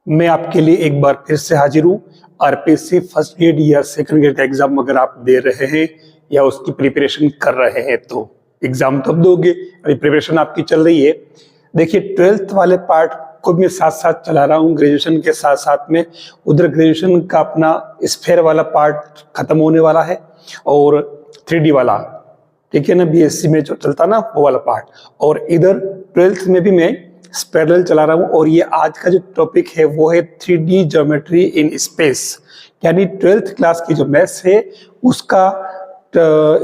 मैं आपके लिए एक बार फिर से हाजिर हूँ। आरपीएससी फर्स्ट ग्रेड या सेकंड ग्रेड का एग्जाम अगर आप दे रहे हैं या उसकी प्रिपरेशन कर रहे हैं तो एग्जाम तो अब दोगे, अभी प्रिपरेशन आपकी चल रही है। देखिए 12th वाले पार्ट को मैं साथ साथ चला रहा हूँ ग्रेजुएशन के साथ साथ में। उधर ग्रेजुएशन का अपना स्फेयर वाला पार्ट खत्म होने वाला है और 3D वाला, ठीक है ना, बीएससी में जो चलता ना वो वाला पार्ट, और इधर 12th में भी मैं पैरेलल चला रहा हूँ। और ये आज का जो टॉपिक है वो है 3D ज्योमेट्री इन स्पेस, यानी 12th क्लास की जो मैथ्स है उसका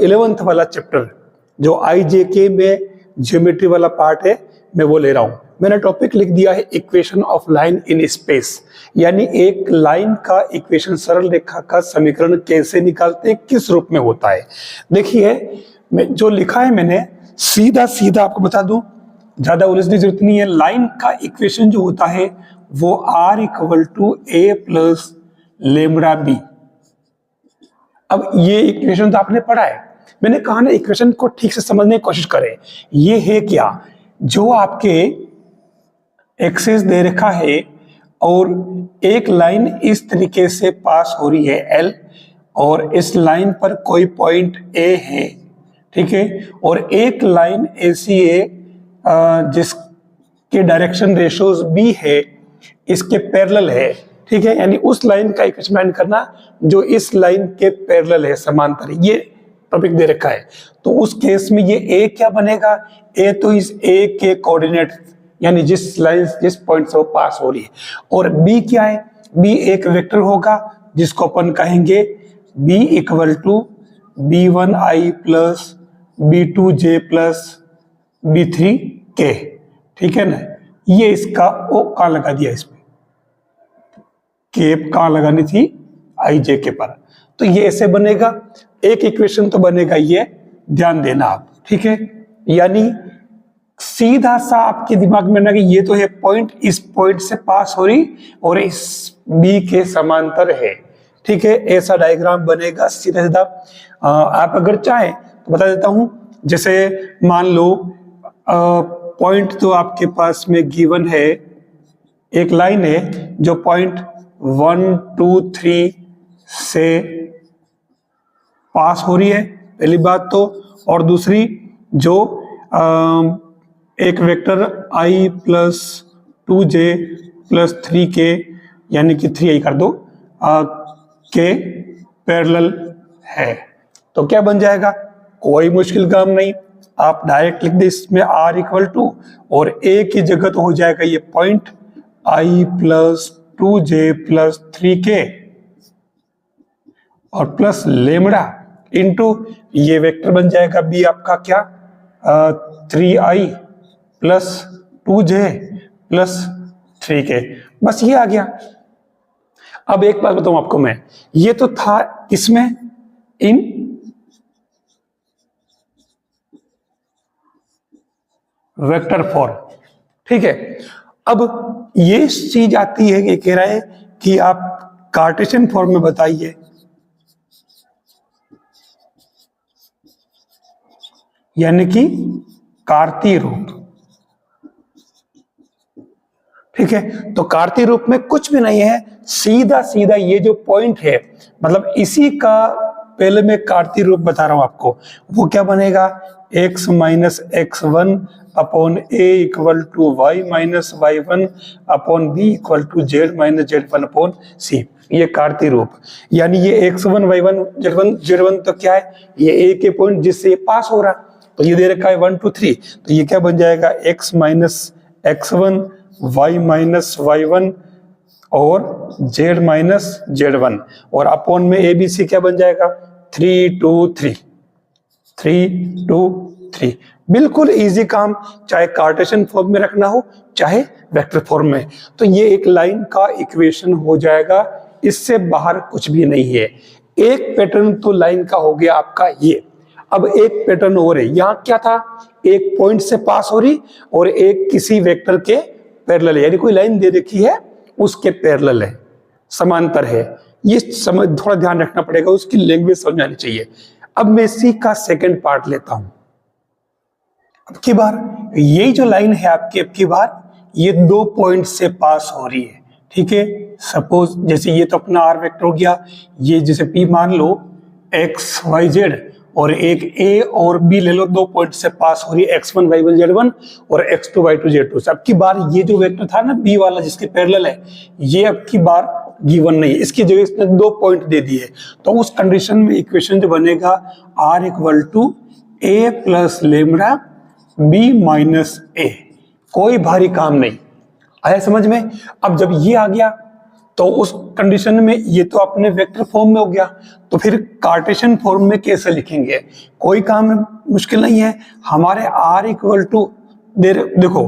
11th वाला चैप्टर जो IJK में ज्योमेट्री वाला पार्ट है मैं वो ले रहा हूँ। मैंने टॉपिक लिख दिया है equation of line in space, यानी एक लाइन का इक्वेशन, सरल रेखा का समीकरण कैसे निकालते हैं, किस रूप में होता है। देखिए जो लिखा है मैंने सीधा सीधा आपको बता दूं, ज्यादा उलझने की जरूरत नहीं है। लाइन का इक्वेशन जो होता है वो R = A + λb। अब ये इक्वेशन तो आपने पढ़ा है, मैंने कहा ना इक्वेशन को ठीक से समझने की कोशिश करें। ये है क्या, जो आपके एक्सिस दे रखा है और एक लाइन इस तरीके से पास हो रही है L, और इस लाइन पर कोई पॉइंट A है, ठीक है, और एक लाइन ऐसी है जिसके डायरेक्शन रेशियोज B है, इसके पैरेलल है, ठीक है, यानी उस लाइन का इक्वेशन फाइंड करना जो इस लाइन के पैरेलल है, समांतर है। ये टॉपिक दे रखा है, तो उस केस में ये A क्या बनेगा, A तो इस A के कोऑर्डिनेट, यानी जिस लाइन जिस पॉइंट से वो पास हो रही है, और B क्या है, B एक वेक्टर होगा जिसको अपन कहेंगे B = B1I + B2J + B3K, ठीक है ना। ये इसका ओ कहाँ लगा दिया, इसमें केप कहाँ लगानी थी, IJK पर, तो ये ऐसे बनेगा। एक इक्वेशन तो बनेगा, ये ध्यान देना आप, ठीक है, यानी सीधा सा आपके दिमाग में ना कि ये तो है पॉइंट, इस पॉइंट से पास हो रही और इस B के समांतर है, ठीक है, ऐसा डायग्राम बनेगा सीधा सीधा। आप अगर चाहें तो बता देता हूं, जैसे मान लो पॉइंट तो आपके पास में गिवन है, एक लाइन है जो पॉइंट 1 2 3 से पास हो रही है, पहली बात तो, और दूसरी जो एक वेक्टर I + 2J + 3K, यानी कि 3I कर दो, के पैरेलल है, तो क्या बन जाएगा, कोई मुश्किल काम नहीं, आप डायरेक्ट लिख दे इसमें R = और A की जगह तो हो जाएगा ये पॉइंट I + 2J + 3K और प्लस लेमड़ा इंटू ये वेक्टर बन जाएगा B आपका क्या, 3I + 2J + 3K, बस ये आ गया। अब एक बात बताऊं आपको मैं, ये तो था किसमें, इन वेक्टर फॉर्म, ठीक है। अब ये चीज आती है कि कह रहा है कि आप कार्टेशियन फॉर्म में बताइए, यानी कि कार्तीय रूप, ठीक है। तो कार्तीय रूप में कुछ भी नहीं है, सीधा सीधा ये जो पॉइंट है, मतलब इसी का पहले मैं कार्तीय रूप बता रहा हूं आपको, वो क्या बनेगा, x - x1 / A = y - y1 / B = z - z1 / c, ये कार्तीय रूप, यानी ये x1 y1 z1 तो क्या है, ये A के पॉइंट जिससे ये पास हो रहा, तो ये दे रखा है 1 2 3, तो ये क्या बन जाएगा, x - x1 y - y1 और z - z1, और अपॉन में ABC क्या बन जाएगा, 3 2 3 3 2 3। बिल्कुल इजी काम, चाहे कार्टेशियन फॉर्म में रखना हो चाहे वेक्टर फॉर्म में, तो ये एक लाइन का इक्वेशन हो जाएगा, इससे बाहर कुछ भी नहीं है। एक पैटर्न तो लाइन का हो गया आपका ये। अब एक पैटर्न और है, यहां क्या था, एक पॉइंट से पास हो रही और एक किसी वेक्टर के पैरेलल है, यानी कोई लाइन दे रखी है उसके पैरेलल है, समांतर है, ये समझ थोड़ा ध्यान रखना पड़ेगा, उसकी लैंग्वेज समझ आनी चाहिए। अब मैं इसी का सेकंड पार्ट लेता हूं। अब की बार यही जो लाइन है आपकी, अब की बार ये 2 पॉइंट से पास हो रही है, ठीक है। सपोज जैसे ये तो अपना आर वेक्टर हो गया, ये जैसे पी मान लो एक्स वाई जेड, और एक ए और बी ले लो, 2 पॉइंट से पास हो रही है x1 y1 z1 और x2 y2 z2। अब की बार ये जो वेक्टर था ना बी वाला जिसके पैरेलल है, ये अब की बार गिवन नहीं है, इसकी जगह इसने 2 पॉइंट दे दिए। तो उस कंडीशन में इक्वेशन जो बनेगा r equal to a plus lambda b minus a, कोई भारी काम नहीं। आया समझ में? अब जब ये आ गया तो उस कंडीशन में ये तो अपने वेक्टर फॉर्म में हो गया, तो फिर कार्टेशियन फॉर्म में कैसे लिखेंगे? कोई काम मुश्किल नहीं है। हमारे r इक्वल टू देखो,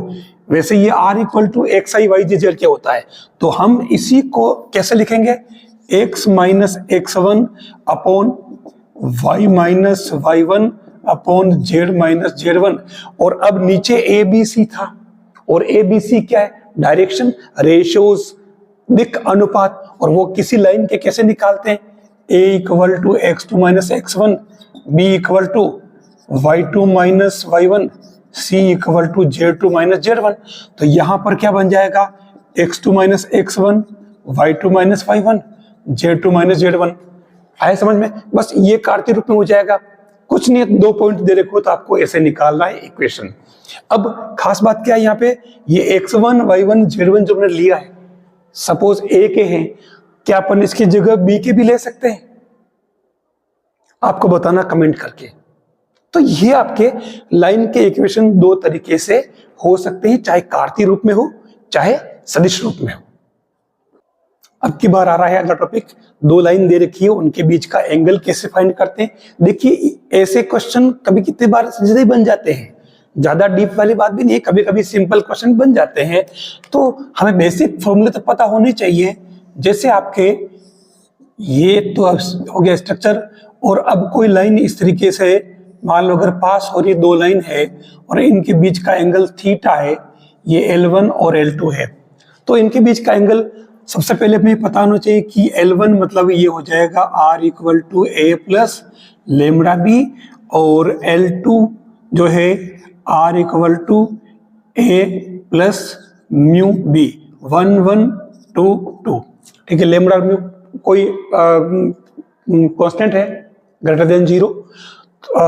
वैसे ये r equal to x i y g z क्या होता है, तो हम इसी को कैसे लिखेंगे? x minus x1 upon y minus y1 upon z minus z1। और अब नीचे a b c था, और a b c क्या है? डायरेक्शन, रेशियोज, दिक् अनुपात। और वो किसी लाइन के कैसे निकालते हैं? a equal to x2 minus x1, b equal to y2 minus y1, c equal to z2 minus z1। तो यहां पर क्या बन जाएगा? x2 minus x1, y2 minus y1, z2 minus z1। आया समझ में? बस ये कार्तीय रूप में हो जाएगा, कुछ नहीं, 2 पॉइंट दे रखे हो तो आपको ऐसे निकालना है इक्वेशन। अब खास बात क्या है यहाँ पे, ये x1 y1 z1 जो हमने लिया है, सपोज a के हैं, क्या अपन इसकी जगह b के भी ले सकते हैं? आपको बताना कमेंट करके। तो ये आपके लाइन के इक्वेशन 2 तरीके से हो सकते हैं, चाहे कार्तीय रूप में हो चाहे सदिश रूप में हो। अब की बार आ रहा है अगला टॉपिक, 2 लाइन दे रखी है, उनके बीच का एंगल कैसे फाइंड करते हैं। देखिए ऐसे क्वेश्चन कभी कितने बार सीधे ही बन जाते हैं, ज्यादा डीप वाली बात भी नहीं है, कभी कभी सिंपल क्वेश्चन बन जाते हैं। तो हमें बेसिक फॉर्मूले तो पता होने चाहिए। जैसे आपके ये तो हो गया स्ट्रक्चर, और अब कोई लाइन इस तरीके से मान लो अगर पास हो रही 2 लाइन है और इनके बीच का एंगल थीटा है, ये L1 और L2 है, तो इनके बीच का एंगल सबसे पहले हमें पता होना चाहिए कि L1 मतलब ये हो जाएगा R equal to a plus lambda b, और L2 जो है R equal to a plus mu B, 1 1 2 2। ठीक है, लेमड़ा म्यू कोई कांस्टेंट है ग्रेटर देन 0।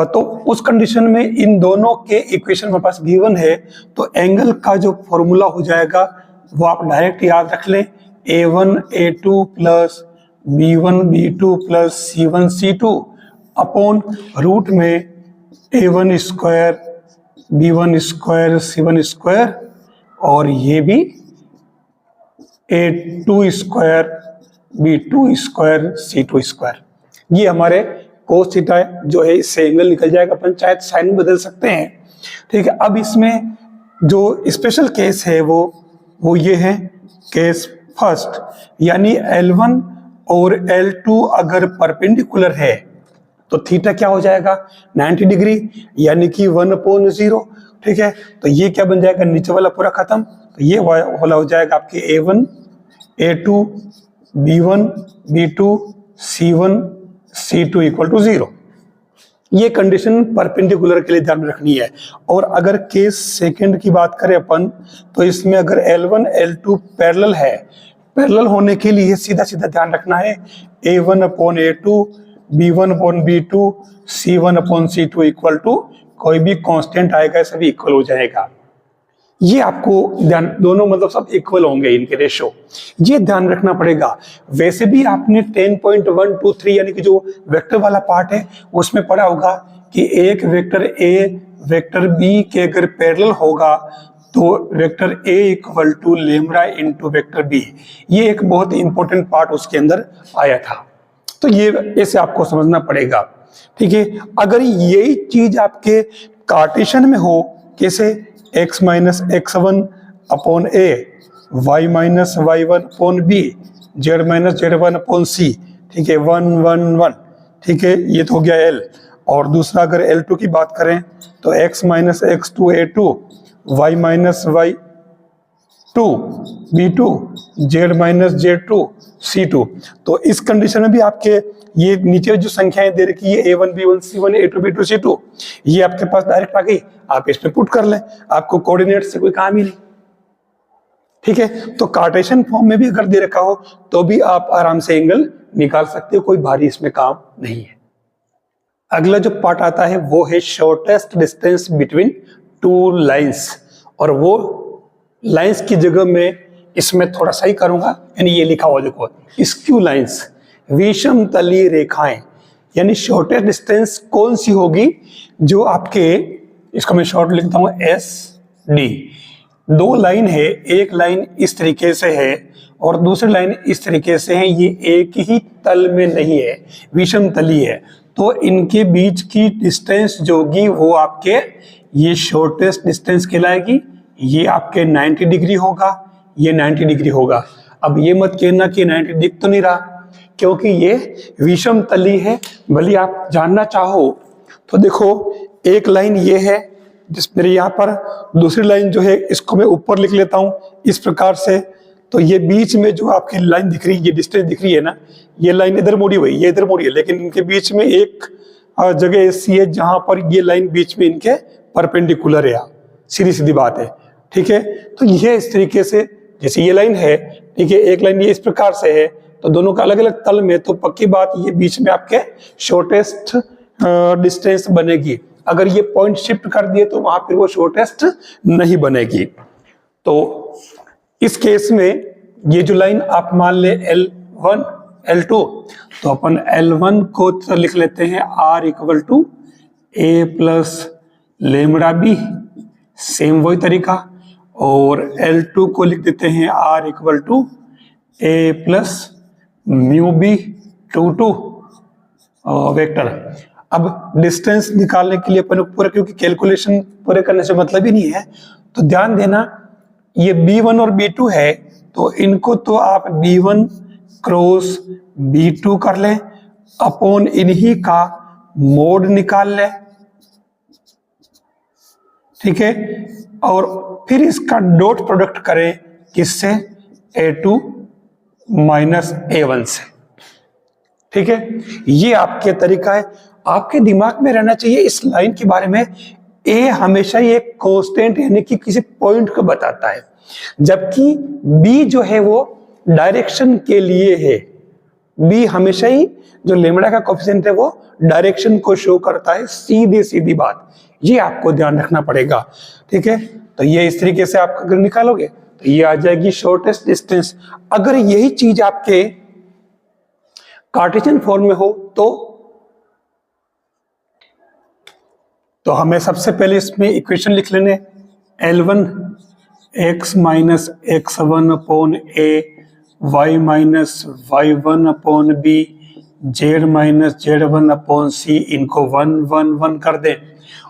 तो उस कंडीशन में इन दोनों के इक्वेशन हमारे पास गिवन है, तो एंगल का जो फॉर्मूला हो जाएगा वो आप डायरेक्ट याद रख लें, a1 a2 plus b1 b2 plus c1 c2 upon root में a1 square b1 square c1 square, और ये भी a2 square b2 square c2 square. ये हमारे कोस थीटा जो है, इससे एंगल निकल जाएगा, अपन चाहे साइन बदल सकते हैं। ठीक है, अब इसमें जो स्पेशल केस है वो ये है केस फर्स्ट, यानी L1 और L2 अगर परपेंडिकुलर है तो थीटा क्या हो जाएगा? 90 डिग्री, यानी कि 1/0। ठीक है, तो ये क्या बन जाएगा? नीचे वाला पूरा खत्म, तो ये वाला हो जाएगा आपके a1 a2 b1 b2 c1 c2 equal to 0। ये कंडीशन परपेंडिकुलर के लिए ध्यान रखनी है। और अगर केस सेकंड की बात करें अपन, तो इसमें अगर L1 L2 पैरेलल है, पैरेलल होने के लिए सीधा सीधा ध्यान रखना है a1 upon a2 b1 upon b2 c1 upon c2 equal to कोई भी कांस्टेंट आएगा, सभी इक्वल हो जाएगा। ये आपको ध्यान, दोनों मतलब सब इक्वल होंगे इनके रेशो, ये ध्यान रखना पड़ेगा। वैसे भी आपने 10.123 यानी कि जो वेक्टर वाला पार्ट है उसमें पढ़ा होगा कि एक वेक्टर a वेक्टर b के अगर पैरेलल होगा तो vector a equal to lambda into vector b। ये एक बहुत इंपॉर्टेंट पार्ट उसके अंदर आया था, तो ये ऐसे आपको समझना पड़ेगा। ठीक है, अगर यही चीज आपके कार्टेशियन में हो, कैसे x minus x1 upon a, y minus y1 upon b, z minus z1 upon c। ठीक है, 1 1 1। ठीक है, ये तो हो गया L। और दूसरा अगर L2 की बात करें तो x minus x2 a2, y minus y2 b2, z minus z2 c2। तो इस कंडीशन में भी आपके ये नीचे जो संख्याएं दे रखी है a1 b1 c1 a2 b2 c2, ये आपके पास डायरेक्ट आ गई, आप इस पे पुट कर लें, आपको कोऑर्डिनेट से कोई काम ही नहीं। ठीक है, तो कार्टेशियन फॉर्म में भी अगर दे रखा हो तो भी आप आराम से एंगल निकाल सकते हो, कोई भारी इसमें काम नहीं है। अगला जो पार्ट आता है वो है shortest distance between two lines, और वो लाइंस की जगह में इसमें थोड़ा सही करूंगा, यानी ये लिखा हुआ देखो स्क्यू लाइंस, विषम तलीय रेखाएं, यानी शॉर्टेस्ट डिस्टेंस कौन सी होगी, जो आपके, इसको मैं शॉर्ट लिखता हूं एस डी, दो लाइन है, एक लाइन इस तरीके से है और दूसरी लाइन इस तरीके से है, ये एक ही तल में नहीं है, विषम तली है, तो इनके बीच की डिस्टेंस जो होगी वो आपके ये शॉर्टेस्ट डिस्टेंस कहलाएगी। ये आपके 90 डिग्री होगा, ये 90 डिग्री होगा। अब ये मत कहना कि 90 दिख तो नहीं रहा, क्योंकि ये विषम तली है। भले आप जानना चाहो तो देखो, एक लाइन ये है जिस मेरे यहाँ पर, दूसरी लाइन जो है इसको मैं ऊपर लिख लेता हूं इस प्रकार से, तो ये बीच में जो आपकी लाइन दिख रही है, ये डिस्टेंस दिख रही है ना, ये लाइन इधर मुड़ी हुई, ये इधर मुड़ी है, लेकिन इनके बीच में एक जगह ऐसी है जहां पर ये लाइन बीच में इनके परपेंडिकुलर है, सीधी सीधी बात है। ठीक है, तो ये इस तरीके से, जैसे ये लाइन है, ठीक है, एक लाइन ये इस प्रकार से है, तो दोनों का अलग अलग तल में, तो पक्की बात ये बीच में आपके शॉर्टेस्ट डिस्टेंस बनेगी। अगर ये पॉइंट शिफ्ट कर दिए तो वहां फिर वो शॉर्टेस्ट नहीं बनेगी। तो इस केस में ये जो लाइन आप मान ले L1 L2, तो अपन L1 को तो लिख लेते हैं R equal to A plus lambda B, same वही तरीका, और L2 को लिख देते हैं R equal to A plus mu B 2 vector. अब डिस्टेंस निकालने के लिए अपन पूरा, क्योंकि कैलकुलेशन पूरे करने से मतलब ही नहीं है, तो ध्यान देना, ये B1 और B2 है, तो इनको तो आप B1 क्रॉस B2 कर लें, अपॉन इन्हीं का मोड निकाल लें। ठीक है, और फिर इसका डॉट प्रोडक्ट करें किससे, A2 माइनस A1 से। ठीक है, ये आपके तरीका है। आपके दिमाग में रहना चाहिए इस लाइन के बारे में, ए हमेशा ये कांस्टेंट यानी कि किसी पॉइंट को बताता है, जबकि बी जो है वो डायरेक्शन के लिए है। बी हमेशा ही जो लेमड़ा का कोफिशिएंट है वो डायरेक्शन को शो करता है, सीधी सीधी बात, ये आपको ध्यान रखना पड़ेगा। ठीक है, तो ये इस तरीके से आप अगर निकालोगे तो ये आ जाएगी शॉर्टेस्ट डिस्टेंस। अगर यही चीज आपके कार्टेशियन फॉर्म में हो तो हमें सबसे पहले इसमें इक्वेशन लिख लेने, L1 x minus x1 upon a, y minus y1 upon b, z minus z1 upon c, इनको 1 1 1 कर दें,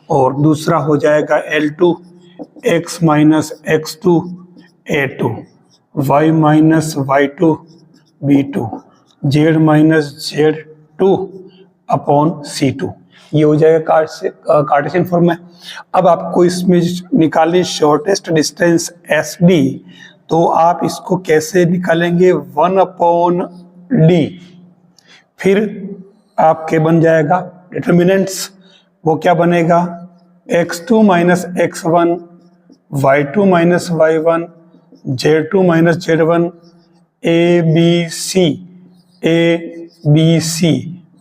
और दूसरा हो जाएगा L2 x minus x2 a2, y minus y2 b2, z minus z2 upon c2। ये हो जाएगा कार्टेशियन फॉर्म में। अब आपको इसमें निकालनी शॉर्टेस्ट डिस्टेंस SD, तो आप इसको कैसे निकालेंगे, 1 अपॉन D, फिर आपके बन जाएगा डिटर्मिनेंट्स, वो क्या बनेगा, x2 minus x1, y2 minus y1, z2 minus z1, ABC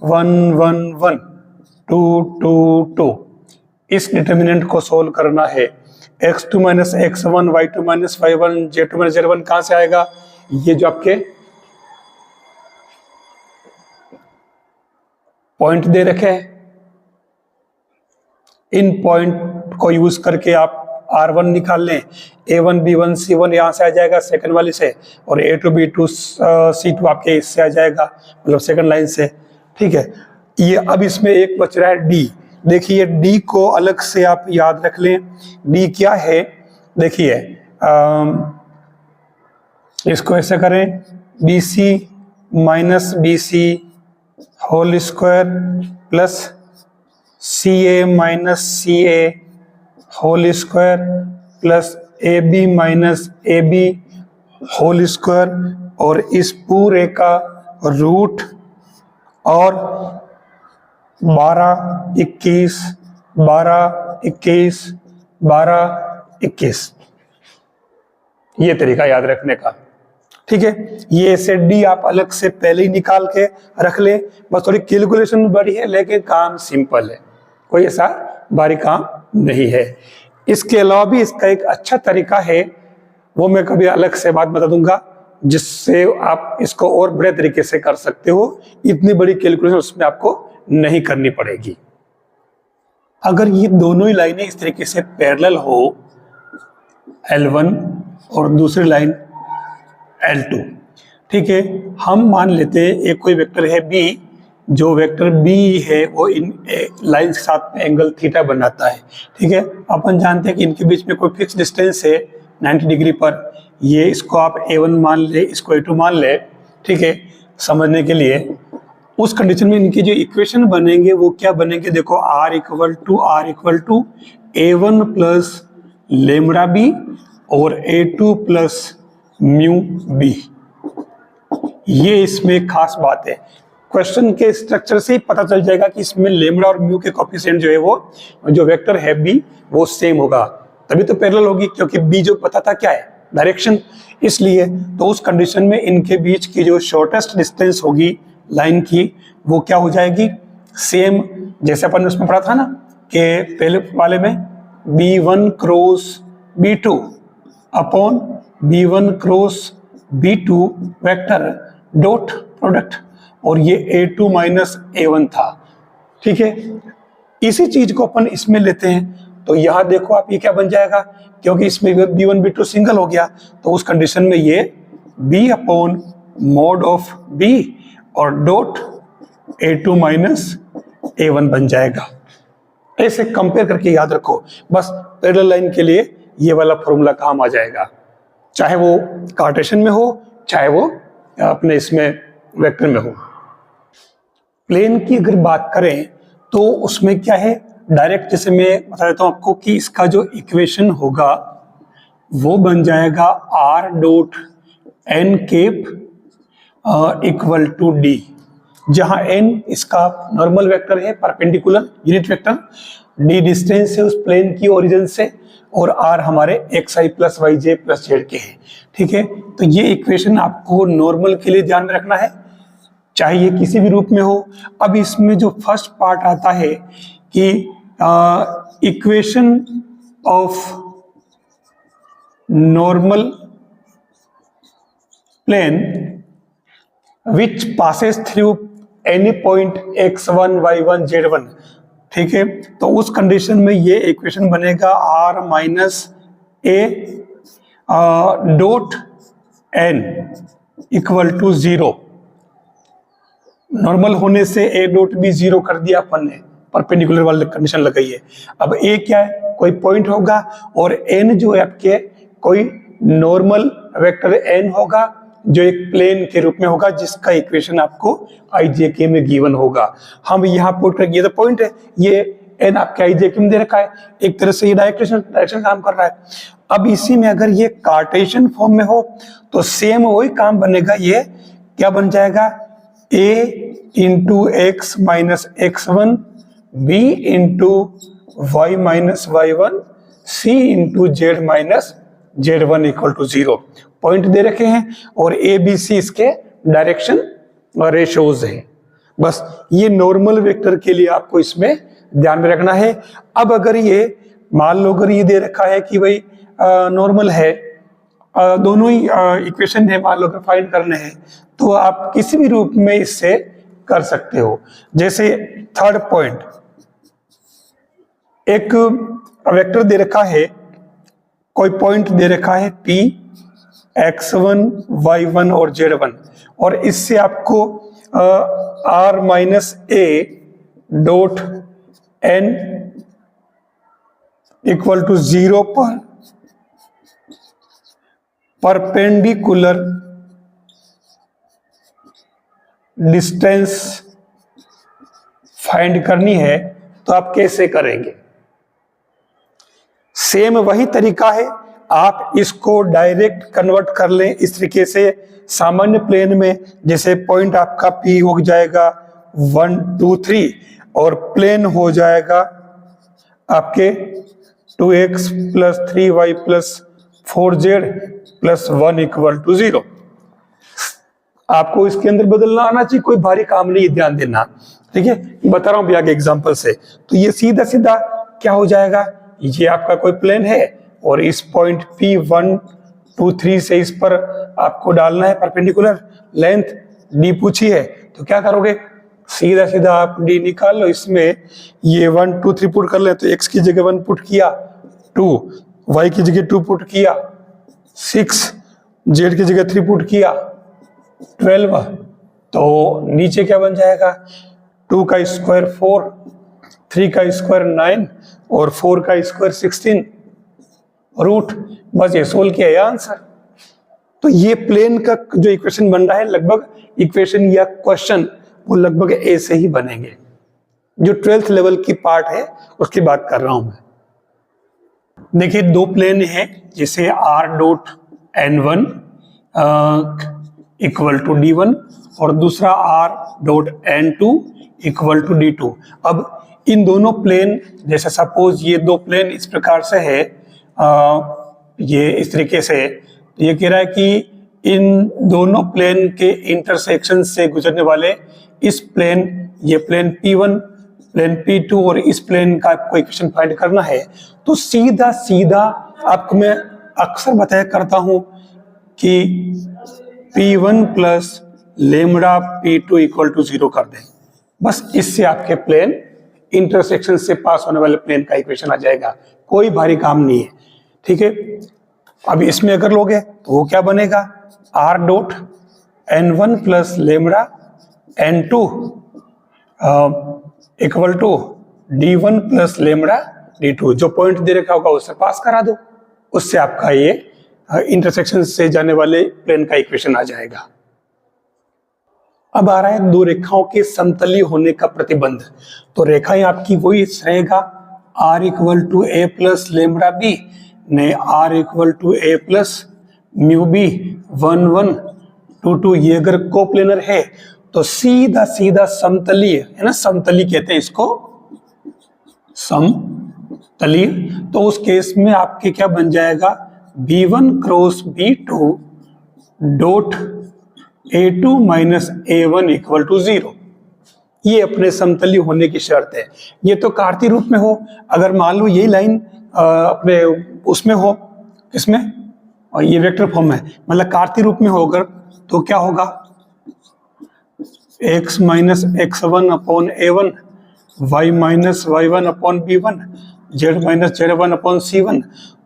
1 1 1 2 2 2। इस डिटर्मिनेंट को सोल्व करना है, x2 minus x1, y2 minus y1, z2 minus z1 कहां से आएगा, ये जो आपके पॉइंट दे रखे हैं, इन पॉइंट को यूज करके आप R1 निकाल लें, A1 B1 C1 यहां से आ जाएगा सेकंड वाली से, और A2 B2 C2 आपके इससे आ जाएगा, मतलब सेकंड लाइन से। ठीक है, ये अब इसमें एक बच रहा है D। देखिए D को अलग से आप याद रख लें, D क्या है, देखिए इसको ऐसे करें, BC minus BC whole square plus CA minus CA whole square plus AB minus AB whole square, और इस पूरे का रूट, और 12 21 12 21 12 21। ये तरीका याद रखने का, ठीक है। ये से डी आप अलग से पहले ही निकाल के रख ले, बस थोड़ी कैलकुलेशन बड़ी है लेकिन काम सिंपल है, कोई ऐसा भारी काम नहीं है। इसके अलावा भी इसका एक अच्छा तरीका है, वो मैं कभी अलग से बात बता दूंगा, जिससे आप इसको और बड़े तरीके से कर सकते हो, इतनी बड़ी कैलकुलेशन उसमें आपको नहीं करनी पड़ेगी। अगर ये दोनों ही लाइनें इस तरीके से पैरेलल हो, L1 और दूसरी लाइन L2, ठीक है। हम मान लेते हैं एक कोई वेक्टर है B, जो वेक्टर B है वो इन लाइन के साथ में एंगल थीटा बनाता है, ठीक है। अपन जानते हैं कि इनके बीच में कोई फिक्स डिस्टेंस है 90 डिग्री पर। ये इसको आप A1 मान ले, इसको A2 मान ले, ठीक है, समझने के लिए। उस कंडीशन में इनकी जो इक्वेशन बनेंगे वो क्या बनेंगे, देखो R equal to A1 plus lambda B और A2 प्लस म्यू B। ये इसमें खास बात है, क्वेश्चन के स्ट्रक्चर से ही पता चल जाएगा कि इसमें लेमड़ा और म्यू के कोफिशिएंट जो है वो जो वेक्टर है B वो सेम होगा, तभी तो पैरेलल होगी, क्योंकि B जो पता था क्या है, डायरेक्शन। इसलिए तो उस कंडीशन में इनके बीच की जो शॉर्टेस्ट डिस्टेंस होगी लाइन की वो क्या हो जाएगी, सेम जैसे अपन उसमें पढ़ा था ना कि पहले वाले में B1 cross B2 upon B1 cross B2 vector dot product, और ये A2 माइनस A1 था, ठीक है। इसी चीज को अपन इसमें लेते हैं, तो यहां देखो आप ये क्या बन जाएगा, क्योंकि इसमें B1 B2 सिंगल हो गया, तो उस कंडीशन में ये B upon mod of B और डॉट A2 माइनस A1 बन जाएगा। ऐसे कंपेयर करके याद रखो, बस पैरेलल लाइन के लिए ये वाला फॉर्मूला काम आ जाएगा, चाहे वो कार्टेशियन में हो चाहे वो अपने इसमें वेक्टर में हो। प्लेन की अगर बात करें तो उसमें क्या है, डायरेक्ट जैसे मैं बता देता हूं आपको कि इसका जो इक्वेशन होगा वो बन जाएगा R dot n cap equal to D, जहां n इसका नॉर्मल वेक्टर है, perpendicular unit vector, d distance है उस प्लेन की ओरिजिन से, और r हमारे xi प्लस वाई जे प्लस जेड के हैं, ठीक है। तो ये इक्वेशन आपको नॉर्मल के लिए ध्यान में रखना है, चाहे ये किसी भी रूप में हो। अब इसमें जो फर्स्ट पार्ट आता है कि equation of normal plane which passes through any point x1 y1 z1, ठीक है। तो उस कंडीशन में ये इक्वेशन बनेगा r minus a dot n equal to 0। Normal होने से a डॉट भी 0 कर दिया अपन ने, परपेंडिकुलर वाली कंडीशन लगाई है। अब a क्या है, कोई पॉइंट होगा, और n जो है आपके कोई नॉर्मल वेक्टर n होगा जो एक प्लेन के रूप में होगा, जिसका इक्वेशन आपको IJK में गिवन होगा। हम यहाँ पुट कर, ये तो पॉइंट है, ये n आपके IJK में दे रखा है, एक तरह से ये डायरेक्शन काम कर रहा है। अब इसी में अगर ये कार्टेशियन फॉर्म में हो तो सेम वही काम बनेगा, ये क्या बन जाएगा, a into x minus x1 b into y minus y1 c into z minus z1 equal to 0। Point दे रखे हैं और ए बी सी इसके डायरेक्शन और रेशोज हैं। बस ये नॉर्मल वेक्टर के लिए आपको इसमें ध्यान में रखना है। अब अगर ये मान लो अगर ये दे रखा है कि भाई नॉर्मल है, दोनों ही इक्वेशन है, मान लो अगर फाइंड करने हैं, तो आप किसी भी रूप में इससे कर सकते हो। जैसे थर्ड पॉइंट, एक वेक्टर दे रखा है, कोई पॉइंट दे रखा है P, x1, y1 और z1, और इससे आपको r minus a dot n equal to 0 पर परपेंडिकुलर डिस्टेंस फाइंड करनी है, तो आप कैसे करेंगे? सेम वही तरीका है, आप इसको डायरेक्ट कन्वर्ट कर लें इस तरीके से सामान्य प्लेन में। जैसे पॉइंट आपका P हो जाएगा 1 2 3 और प्लेन हो जाएगा आपके 2x plus 3y plus 4z plus 1 equal to 0। आपको इसके अंदर बदलना आना चाहिए, कोई भारी काम नहीं, ध्यान देना। ठीक है, बता रहा हूं भैया के एग्जाम्पल से। तो ये सीधा सीधा क्या हो जाएगा, ये आपका कोई प्लेन है और इस पॉइंट P1 2 3 से इस पर आपको डालना है परपेंडिकुलर लेंथ d पूछी है, तो क्या करोगे, सीधा सीधा आप d निकाल लो। इसमें ये 1 2 3 पुट कर ले, तो x की जगह 1 पुट किया, 2 y की जगह 2 पुट किया, 6 z की जगह 3 पुट किया, 12। तो नीचे क्या बन जाएगा, 2 का स्क्वायर 4, 3 का स्क्वायर 9 और 4 का स्क्वायर 16 रूट। बस ये सोल्व किया है आंसर। तो ये प्लेन का जो इक्वेशन बन रहा है, लगभग इक्वेशन या क्वेश्चन वो लगभग ऐसे ही बनेंगे। जो 12th लेवल की पार्ट है उसकी बात कर रहा हूं मैं। देखिए दो प्लेन है, जिसे r dot n1 equal to d1 और दूसरा r dot n2 equal to d2। अब इन दोनों प्लेन, जैसे सपोज ये दो प्लेन इस प्रकार से है, ये इस तरीके से, ये कह रहा है कि इन दोनों प्लेन के इंटरसेक्शन से गुजरने वाले इस प्लेन, ये प्लेन P1 प्लेन P2 और इस प्लेन का आपको इक्वेशन फाइंड करना है। तो सीधा सीधा आपको मैं अक्सर बताया करता हूं कि P1 plus lambda P2 equal to 0 कर दें, बस इससे आपके प्लेन इंटरसेक्शन से पास होने वाले प्लेन का इक्वेशन आ जाएगा। कोई भारी काम नहीं है। ठीक है, अब इसमें अगर लोगे तो वो क्या बनेगा, r dot n1 plus lambda n2 equal to d1 plus lambda d2। जो पॉइंट दे रखा होगा उससे पास करा दो, उससे आपका ये इंटरसेक्शन से जाने वाले प्लेन का इक्वेशन आ जाएगा। अब आ रहा है दो रेखाओं के समतलीय होने का प्रतिबंध। तो रेखाएं आपकी वही रहेगा, r equal to a plus lambda b ने r equal to a plus mu B 1 1 2 2। ये अगर कोप्लेनर है तो सीधा सीधा समतलीय है ना, समतलीय कहते हैं इसको, समतलीय। तो उस केस में आपके क्या बन जाएगा, b1 cross b2 dot a2 minus a1 equal to 0। ये अपने समतलीय होने की शर्त है। ये तो कार्तीय रूप में हो, अगर मान लो यही लाइन अपने उसमें हो, इसमें, और ये वेक्टर फॉर्म है, मतलब कार्तीय रूप में होगा, तो क्या होगा, x minus x1 upon a1, y minus y1 upon b1, z minus z1 upon c1।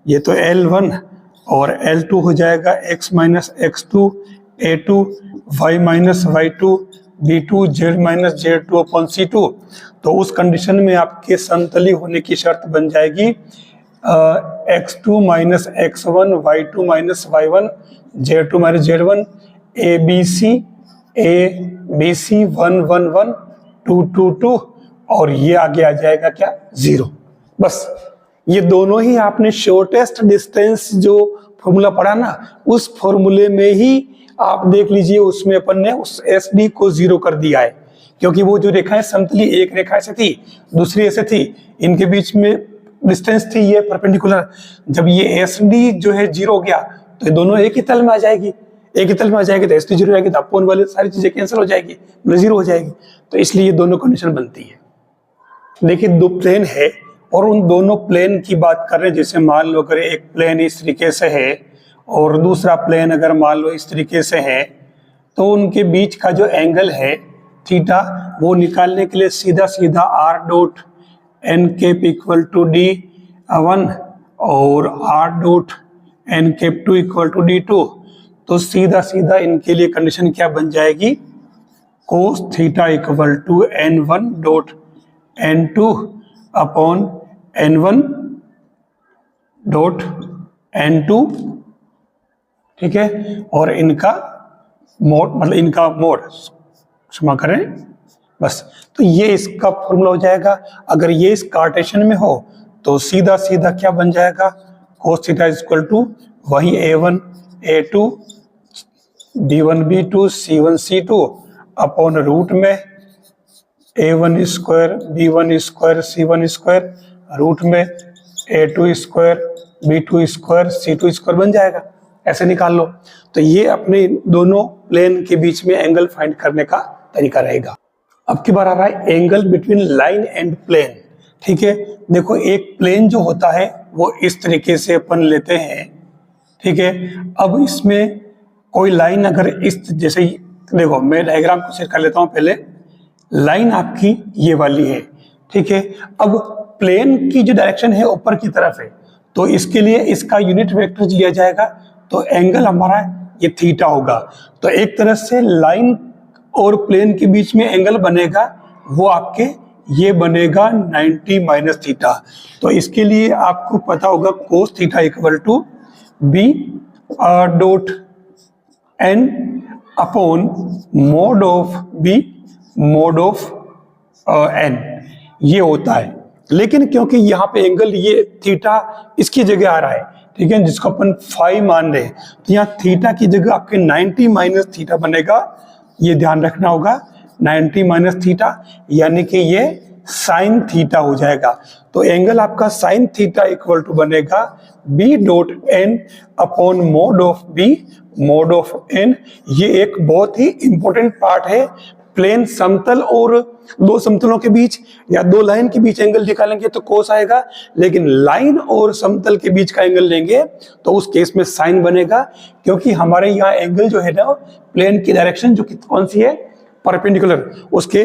ये तो L1 और L2 हो जाएगा x minus x2 a2, y minus y2 b2, z minus z2 upon c2। तो उस कंडीशन में आपके समतलीय होने की शर्त बन जाएगी x2 minus x1, y2 minus y1, z2 minus z1, ABC 1 1 1 2 2 2 और ये आगे आ जाएगा क्या, 0। बस ये दोनों ही आपने शॉर्टेस्ट डिस्टेंस जो फॉर्मूला पढ़ा ना, उस फॉर्मूले में ही आप देख लीजिए, उसमें अपन ने उस SD को 0 कर दिया है, क्योंकि वो जो रेखाएं समतलीय, एक रेखा ऐसे थी दूसरी ऐसे थी, इनके बीच में डिस्टेंस थी ये परपेंडिकुलर। जब ये SD जो है 0 हो गया तो ये दोनों एक ही तल में आ जाएगी, एक ही तल में आ जाएगी, तो SD 0 हो जाएगी, तो अपोन वाले सारी चीजें कैंसिल हो जाएगी, 0 हो जाएगी। तो इसलिए ये दोनों कंडीशन बनती है। देखिए दो प्लेन है और उन दोनों प्लेन की बात कर रहे हैं। जैसे मान लो अगर एक प्लेन इस तरीके से है और दूसरा प्लेन अगर मान लो इस तरीके से है, तो उनके बीच का जो एंगल है थीटा, वो निकालने के लिए सीधा सीधा r dot n cap equal to d1 और r dot n cap 2 equal to d2। तो सीधा सीधा इनके लिए कंडीशन क्या बन जाएगी, cos theta equal to n1 dot n2 upon n1 dot n2। ठीक है, और इनका मोड, मतलब इनका मोड, क्षमा करें, बस। तो ये इसका फॉर्मूला हो जाएगा। अगर ये इस कार्टेशियन में हो तो सीधा सीधा क्या बन जाएगा, कोस थीटा इक्वल टू वही a1 a2 b1 b2 c1 c2 upon root में a1 square b1 square c1 square root में a2 square b2 square c2 square बन जाएगा, ऐसे निकाल लो। तो ये अपने दोनों प्लेन के बीच में एंगल फाइंड करने का तरीका रहेगा। अब की बार आ रहा है angle between line and plane. ठीक है, देखो एक प्लेन जो होता है वो इस तरीके से अपन लेते हैं। ठीक है, अब इसमें कोई लाइन अगर इस जैसे ही, देखो मैं डायग्राम को सेट कर लेता हूं पहले। लाइन आपकी ये वाली है। ठीक है, अब प्लेन की जो डायरेक्शन है ऊपर की तरफ है, तो इसके लिए इसका यूनिट वेक्टर लिया जाएगा, तो एंगल हमारा ये थीटा होगा। तो एक तरह से लाइन और प्लेन के बीच में एंगल बनेगा वो आपके ये बनेगा 90 माइनस थीटा। तो इसके लिए आपको पता होगा cos theta equal to B dot N upon mod of B mod of N, ये होता है। लेकिन क्योंकि यहाँ पे एंगल ये थीटा इसकी जगह आ रहा है, ठीक है, जिसको अपन फाई मान रहे हैं, तो यहाँ थीटा की जगह आपके 90 माइनस थीटा बनेगा। ये ध्यान रखना होगा, 90 माइनस थीटा यानी कि ये साइन थीटा हो जाएगा। तो एंगल आपका साइन थीटा इक्वल टू बनेगा B dot N upon mod of B mod of N. ये एक बहुत ही इंपॉर्टेंट पार्ट है। प्लेन समतल और दो समतलों के बीच या दो लाइन के बीच एंगल निकालेंगे तो कोस आएगा, लेकिन लाइन और समतल के बीच का एंगल लेंगे तो उस केस में साइन बनेगा, क्योंकि हमारे यहाँ एंगल जो है ना प्लेन की डायरेक्शन जो कौन सी है, परपेंडिकुलर, उसके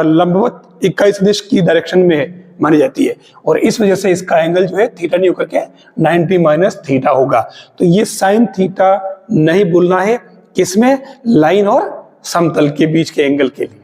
लंबवत 21 दिश की डायरेक्शन में मानी जाती है, और इस वजह से इसका एंगल जो है थीटा नहीं होकर के 90 माइनस थीटा होगा। तो ये साइन थीटा नहीं बोलना है, किसमें, लाइन और समतल के बीच के एंगल के लिए।